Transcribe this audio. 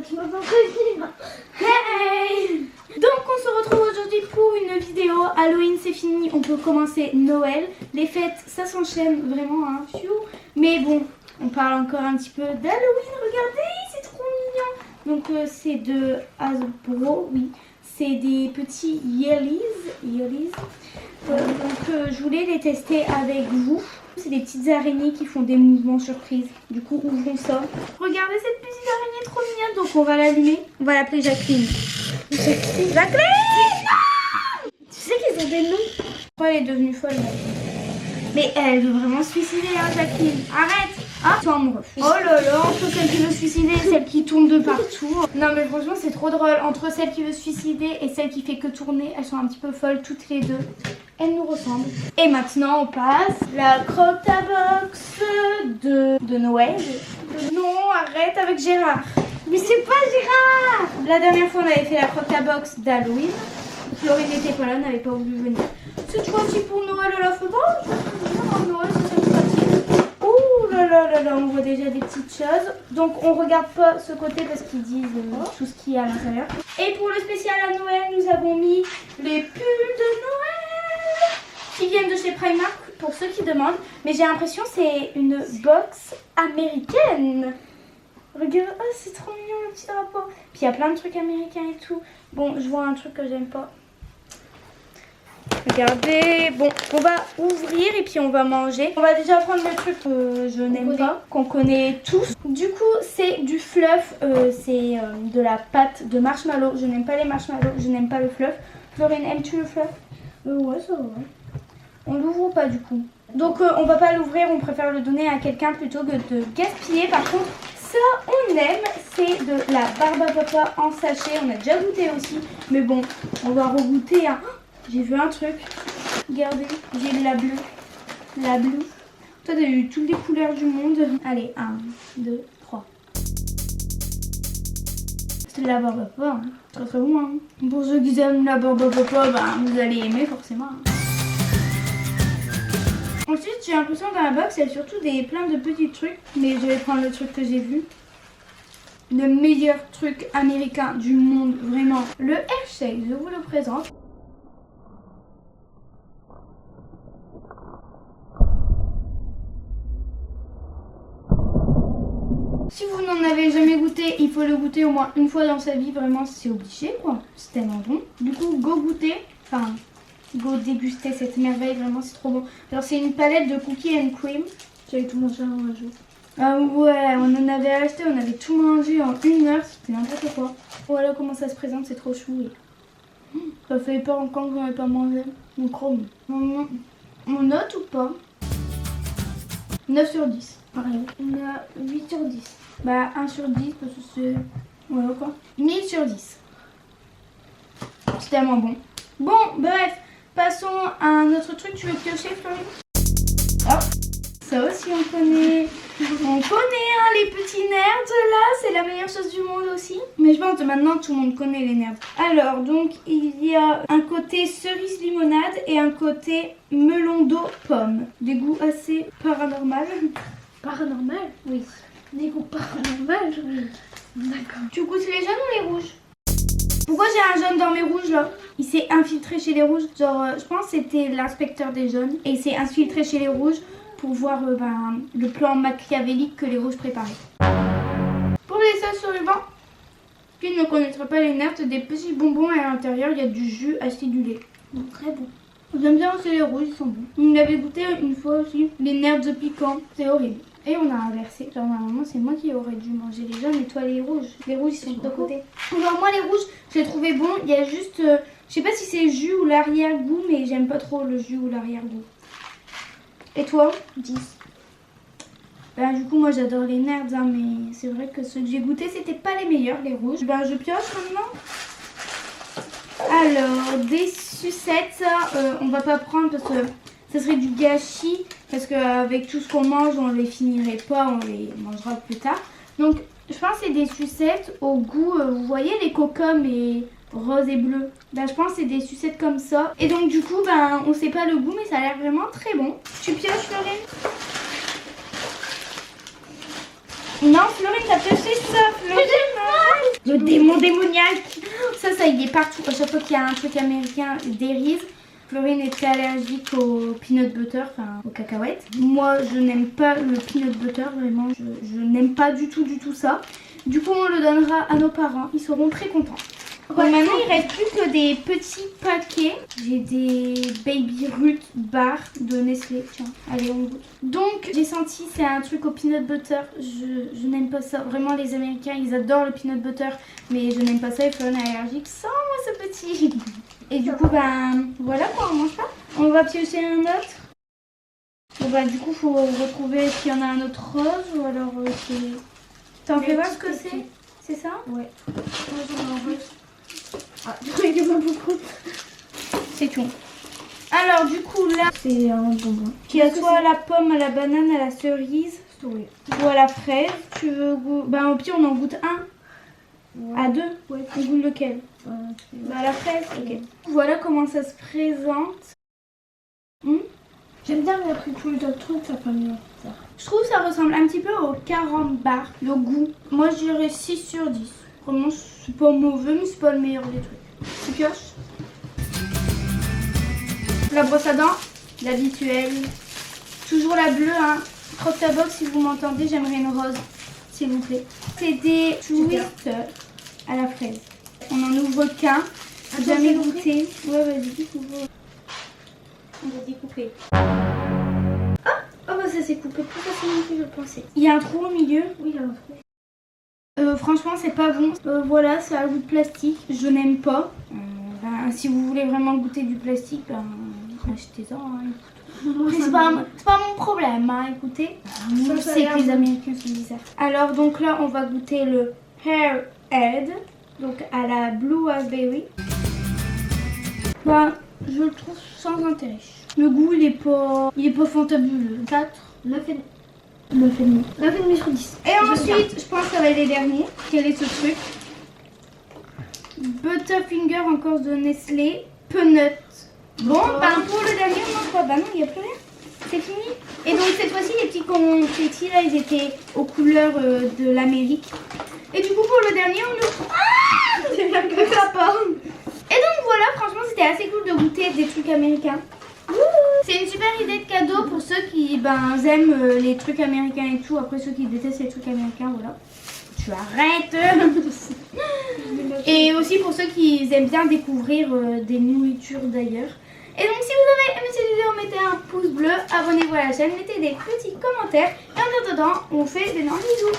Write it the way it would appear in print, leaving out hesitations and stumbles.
tu vas pas prévenir. Hey! Donc on se retrouve aujourd'hui pour une vidéo. Halloween c'est fini, on peut commencer Noël. Les fêtes ça s'enchaîne vraiment hein. Mais bon, on parle encore un petit peu d'Halloween. Regardez, c'est trop mignon. Donc c'est de Hasbro, oui. C'est des petits Yellies. Donc je voulais les tester avec vous. C'est des petites araignées qui font des mouvements surprises. Du coup, ouvrons ça. Regardez cette petite araignée trop mignonne. Donc, on va l'allumer. On va l'appeler Jacqueline. Jacqueline! Non! Tu sais qu'ils ont des noms. Pourquoi elle est devenue folle là? Mais elle veut vraiment se suicider, hein, Jacqueline. Arrête! Ah, sombre. Oh là là, entre celle qui veut se suicider et celle qui tourne de partout. Non mais franchement c'est trop drôle. Entre celle qui veut se suicider et celle qui fait que tourner, elles sont un petit peu folles toutes les deux. Elles nous ressemblent. Et maintenant on passe la Croque-ta-Box de Noël. Non, arrête avec Gérard. Mais c'est pas Gérard. La dernière fois on avait fait la Croque-ta-Box d'Halloween. Florine n'était pas là, elle n'avait pas voulu venir. Cette fois-ci pour Noël elle a fait bon. Noël c'est sympathique. Ouh là là là là, on voit déjà des petites choses. Donc on regarde pas ce côté parce qu'ils disent tout ce qu'il y a à l'intérieur. Et pour le spécial à Noël, nous avons mis les pulls de Noël qui viennent de chez Primark pour ceux qui demandent. Mais j'ai l'impression que c'est une box américaine. Regarde, oh, c'est trop mignon le petit drapeau. Puis il y a plein de trucs américains et tout. Bon, je vois un truc que j'aime pas. Regardez, bon, on va ouvrir et puis on va manger. On va déjà prendre le truc que je n'aime pas, qu'on connaît tous. Du coup, c'est du fluff, c'est de la pâte de marshmallow. Je n'aime pas les marshmallows, je n'aime pas le fluff. Florine, aimes-tu le fluff? Ouais, ça va. On l'ouvre ou pas du coup? Donc on va pas l'ouvrir, on préfère le donner à quelqu'un plutôt que de gaspiller. Par contre, ça on aime, c'est de la barbe à papa en sachet. On a déjà goûté aussi, mais bon, on va regoûter. Hein. J'ai vu un truc. Regardez, j'ai la bleue. La bleue. Toi, t'as eu toutes les couleurs du monde. Allez, 1, 2, 3. C'est de la barbe à papa. Hein. Très très bon. Hein. Pour ceux qui aiment la barbe à papa, bah, vous allez aimer forcément. Hein. Ensuite, j'ai l'impression que dans la box, il y a surtout plein de petits trucs. Mais je vais prendre le truc que j'ai vu. Le meilleur truc américain du monde, vraiment. Le Hershey, je vous le présente. Si vous n'en avez jamais goûté, il faut le goûter au moins une fois dans sa vie. Vraiment, c'est obligé quoi. C'est tellement bon. Du coup, go goûter. Enfin, go déguster cette merveille. Vraiment, c'est trop bon. Alors, c'est une palette de cookies and cream. J'avais tout mangé en un jour. Ah ouais, on en avait acheté. On avait tout mangé en 1 heure. C'était n'importe quoi. Voilà comment ça se présente. C'est trop chou. Ça fait peur encore que j'en ai pas mangé. Mon chrome. On note ou pas? 9 sur 10. Pareil. On a 8 sur 10. Bah 1 sur 10 parce que c'est... Ouais quoi. 1000 sur 10. C'est tellement bon. Bon, bref. Passons à un autre truc. Tu veux piocher, Florine? Oh. Ça aussi on connaît. On connaît hein, les petits nerds là. C'est la meilleure chose du monde aussi. Mais je pense que maintenant tout le monde connaît les nerds. Alors donc il y a un côté cerise limonade et un côté melon d'eau pomme. Des goûts assez paranormal. Paranormal? Oui. Des goûts paranormal? Oui. D'accord. Tu goûtes les jaunes ou les rouges? Pourquoi j'ai un jaune dans mes rouges là? Il s'est infiltré chez les rouges. Genre je pense que c'était l'inspecteur des jaunes. Et il s'est infiltré chez les rouges pour voir le plan machiavélique que les rouges préparaient. Pour les sauces sur le banc, qui ne connaîtraient pas les nerds, c'est des petits bonbons et à l'intérieur il y a du jus acidulé. Donc très bon. J'aime bien aussi les rouges, ils sont bons. On avait goûté une fois aussi les nerds piquants, c'est horrible. Et on a inversé. Genre normalement c'est moi qui aurais dû manger les jaunes et toi les rouges. Les rouges ils sont de côté. Genre moi les rouges je les trouvais bons. Il y a juste, je sais pas si c'est le jus ou l'arrière-goût, mais j'aime pas trop le jus ou l'arrière-goût. Et toi? 10. Ben du coup moi j'adore les nerds hein, mais c'est vrai que ceux que j'ai goûtés c'était pas les meilleurs, les rouges. Ben je pioche maintenant. Alors des sucettes, on va pas prendre parce que ça serait du gâchis. Parce qu'avec tout ce qu'on mange on les finirait pas, on les mangera plus tard. Donc je pense que c'est des sucettes au goût, vous voyez les coca mais rose et bleu. Ben, je pense que c'est des sucettes comme ça. Et donc du coup ben on sait pas le goût mais ça a l'air vraiment très bon. Tu pioches Florine? Non Florine t'as pioché ça Florine. Le démon démoniaque. Ça y est partout. À chaque fois qu'il y a un truc américain, des Reese. Florine était allergique au peanut butter, enfin aux cacahuètes. Moi, je n'aime pas le peanut butter, vraiment. Je n'aime pas du tout ça. Du coup, on le donnera à nos parents. Ils seront très contents. Bon, maintenant, il reste plus que des petits paquets. J'ai des Baby Ruth Bar de Nestlé. Tiens, allez, on goûte. Donc, j'ai senti, c'est un truc au peanut butter. Je n'aime pas ça. Vraiment, les Américains, ils adorent le peanut butter. Mais je n'aime pas ça. Et Florine est allergique. Sans moi, ce petit. Et du coup, ben, voilà quoi, on mange pas. On va piocher un autre. Bon, bah, du coup, faut retrouver s'il y en a un autre rose ou alors c'est... T'en fais voir ce que c'est? C'est ça? Ouais. Ah, il y en a beaucoup. C'est tout. Alors, du coup, là, C'est un bonbon. il y a soit à la pomme, à la banane, à la cerise Oui. ou à la fraise. Tu veux goûter? Ben, au pire, on en goûte un. Ouais. À deux. Ouais. On goûte lequel? Bah, la fraise. Ok. Voilà comment ça se présente. J'aime bien, mais après tous les autres trucs, ça fait mieux. Ça. Je trouve que ça ressemble un petit peu au 40 bar, le goût. Moi, je dirais 6 sur 10. Vraiment, c'est pas mauvais, mais c'est pas le meilleur des trucs. Tu pioches. La brosse à dents, l'habituelle. Toujours la bleue, hein. Croque ta box, si vous m'entendez, j'aimerais une rose, s'il vous plaît. C'est des twisters à la fraise. On en ouvre qu'un. J'ai jamais goûté. Ouais, vas-y, ouvre. On va découper. Oh bah ça s'est coupé plus facilement que je le pensais. Il y a un trou au milieu. Oui, il y a un truc. Franchement c'est pas bon. Voilà, ça a le goût de plastique. Je n'aime pas. Ben, si vous voulez vraiment goûter du plastique, ben, achetez-en. Hein, c'est pas mon problème, hein, écoutez. Je sais que les Américains sont bizarres. Alors donc là on va goûter le Hair Head. Donc à la Blue Raspberry. Ben, je le trouve sans intérêt. Le goût il est pas fantabuleux. 4, 9,5. 9,5. 9,5 sur 10. Et ensuite, je pense que ça va être les derniers. Quel est ce truc? Butterfinger encore de Nestlé. Peanut. Bon, ben pour le dernier, on mange pas. Bah non, il n'y a plus rien. C'est fini. Et donc cette fois-ci, les petits confettis là, ils étaient aux couleurs de l'Amérique. Et du coup, pour le dernier, on nous... Ah, c'est bien que ça part. Et donc voilà, franchement, c'était assez cool de goûter des trucs américains. C'est une super idée de cadeau pour ceux qui aiment les trucs américains et tout. Après ceux qui détestent les trucs américains, voilà. Tu arrêtes. Et aussi pour ceux qui aiment bien découvrir des nourritures d'ailleurs. Et donc si vous avez aimé cette vidéo, mettez un pouce bleu, abonnez-vous à la chaîne, mettez des petits commentaires. Et en attendant, on fait d'énormes bisous.